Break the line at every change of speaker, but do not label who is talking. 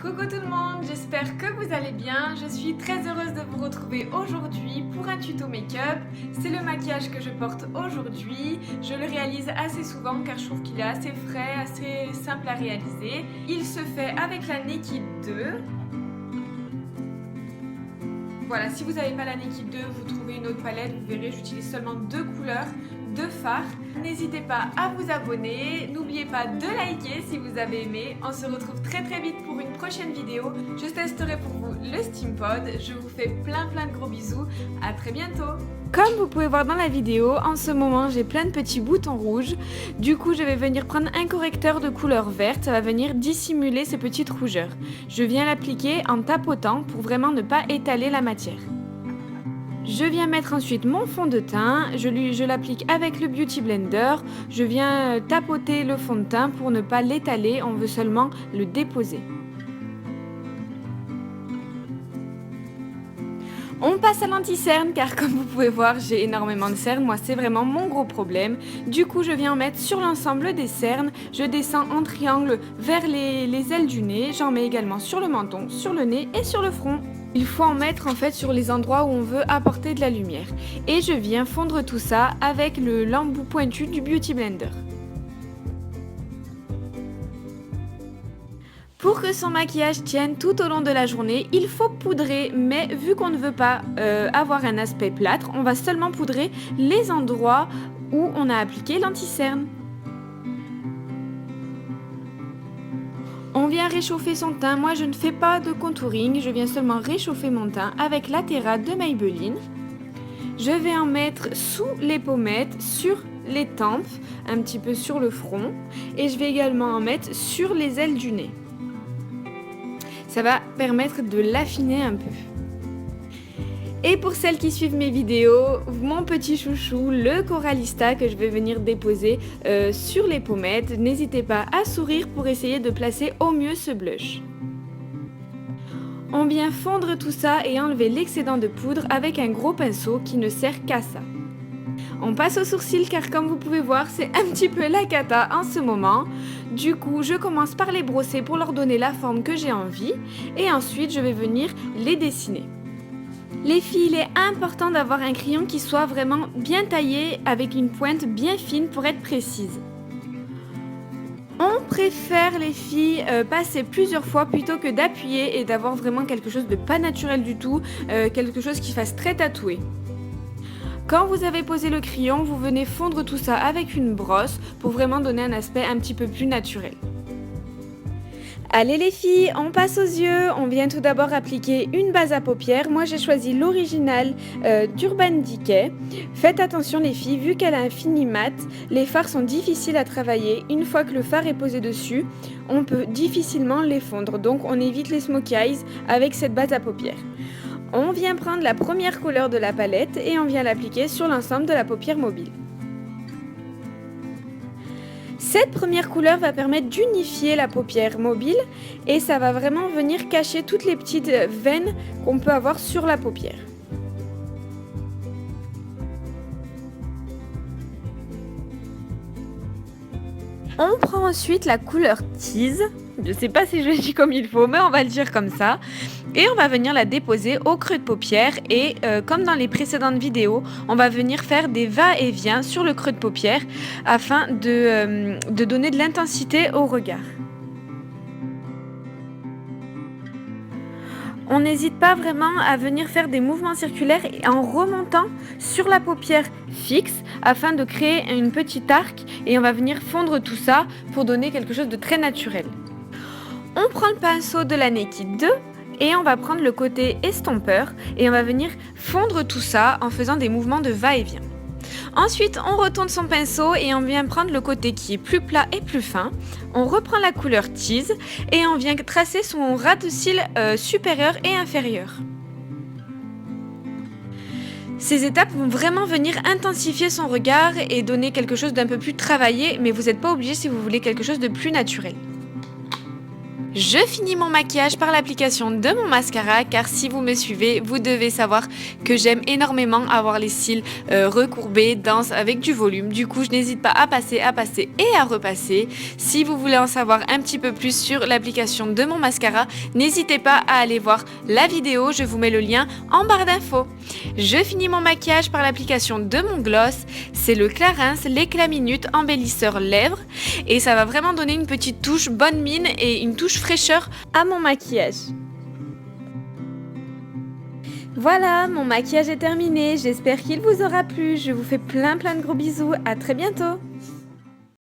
Coucou tout le monde, j'espère que vous allez bien. Je suis très heureuse de vous retrouver aujourd'hui pour un tuto make-up. C'est le maquillage que je porte aujourd'hui. Je le réalise assez souvent car je trouve qu'il est assez frais, assez simple à réaliser. Il se fait avec la Naked 2. Voilà, si vous n'avez pas la Naked 2, vous trouvez une autre palette, vous verrez, j'utilise seulement 2 couleurs, 2 fards. N'hésitez pas à vous abonner, n'oubliez pas de liker si vous avez aimé. On se retrouve très vite pour une prochaine vidéo. Je testerai pour vous le Steam Pod. Je vous fais plein de gros bisous, à très bientôt. Comme vous pouvez voir dans la vidéo, en ce moment j'ai plein de petits boutons rouges. Du coup je vais venir prendre un correcteur de couleur verte, ça va venir dissimuler ces petites rougeurs. Je viens l'appliquer en tapotant pour vraiment ne pas étaler la matière. Je viens mettre ensuite mon fond de teint, je l'applique avec le Beauty Blender. Je viens tapoter le fond de teint pour ne pas l'étaler, on veut seulement le déposer. On passe à l'anti-cerne car comme vous pouvez voir j'ai énormément de cernes, moi c'est vraiment mon gros problème. Du coup je viens en mettre sur l'ensemble des cernes, je descends en triangle vers les ailes du nez, j'en mets également sur le menton, sur le nez et sur le front. Il faut en mettre en fait sur les endroits où on veut apporter de la lumière. Et je viens fondre tout ça avec l'embout pointu du Beauty Blender. Pour que son maquillage tienne tout au long de la journée, il faut poudrer, mais vu qu'on ne veut pas avoir un aspect plâtre, on va seulement poudrer les endroits où on a appliqué l'anti-cerne. On vient réchauffer son teint, moi je ne fais pas de contouring, je viens seulement réchauffer mon teint avec la Terra de Maybelline. Je vais en mettre sous les pommettes, sur les tempes, un petit peu sur le front, et je vais également en mettre sur les ailes du nez. Ça va permettre de l'affiner un peu. Et pour celles qui suivent mes vidéos, mon petit chouchou, le Coralista que je vais venir déposer sur les pommettes. N'hésitez pas à sourire pour essayer de placer au mieux ce blush. On vient fondre tout ça et enlever l'excédent de poudre avec un gros pinceau qui ne sert qu'à ça. On passe aux sourcils car comme vous pouvez voir c'est un petit peu la cata en ce moment. Du coup je commence par les brosser pour leur donner la forme que j'ai envie et ensuite je vais venir les dessiner. Les filles, il est important d'avoir un crayon qui soit vraiment bien taillé avec une pointe bien fine pour être précise. On préfère les filles passer plusieurs fois plutôt que d'appuyer et d'avoir vraiment quelque chose de pas naturel du tout, quelque chose qui fasse très tatoué. Quand vous avez posé le crayon, vous venez fondre tout ça avec une brosse pour vraiment donner un aspect un petit peu plus naturel. Allez les filles, on passe aux yeux. On vient tout d'abord appliquer une base à paupières. Moi j'ai choisi l'original d'Urban Decay. Faites attention les filles, vu qu'elle a un fini mat, les fards sont difficiles à travailler. Une fois que le fard est posé dessus, on peut difficilement les fondre. Donc on évite les smokey eyes avec cette base à paupières. On vient prendre la première couleur de la palette et on vient l'appliquer sur l'ensemble de la paupière mobile. Cette première couleur va permettre d'unifier la paupière mobile et ça va vraiment venir cacher toutes les petites veines qu'on peut avoir sur la paupière. On prend ensuite la couleur Tease, je ne sais pas si je le dis comme il faut, mais on va le dire comme ça. Et on va venir la déposer au creux de paupière et comme dans les précédentes vidéos, on va venir faire des va-et-vient sur le creux de paupière afin de donner de l'intensité au regard. On n'hésite pas vraiment à venir faire des mouvements circulaires en remontant sur la paupière fixe afin de créer une petite arc et on va venir fondre tout ça pour donner quelque chose de très naturel. On prend le pinceau de la Naked 2 et on va prendre le côté estompeur et on va venir fondre tout ça en faisant des mouvements de va-et-vient. Ensuite, on retourne son pinceau et on vient prendre le côté qui est plus plat et plus fin. On reprend la couleur Tease et on vient tracer son ras de cils supérieur et inférieur. Ces étapes vont vraiment venir intensifier son regard et donner quelque chose d'un peu plus travaillé, mais vous n'êtes pas obligé si vous voulez quelque chose de plus naturel. Je finis mon maquillage par l'application de mon mascara car si vous me suivez, vous devez savoir que j'aime énormément avoir les cils recourbés, denses, avec du volume. Du coup, je n'hésite pas à passer et à repasser. Si vous voulez en savoir un petit peu plus sur l'application de mon mascara, n'hésitez pas à aller voir la vidéo, je vous mets le lien en barre d'infos. Je finis mon maquillage par l'application de mon gloss, c'est le Clarins l'éclat minute embellisseur lèvres et ça va vraiment donner une petite touche bonne mine et une touche fraîcheur à mon maquillage. Voilà, mon maquillage est terminé, j'espère qu'il vous aura plu, je vous fais plein de gros bisous, à très bientôt.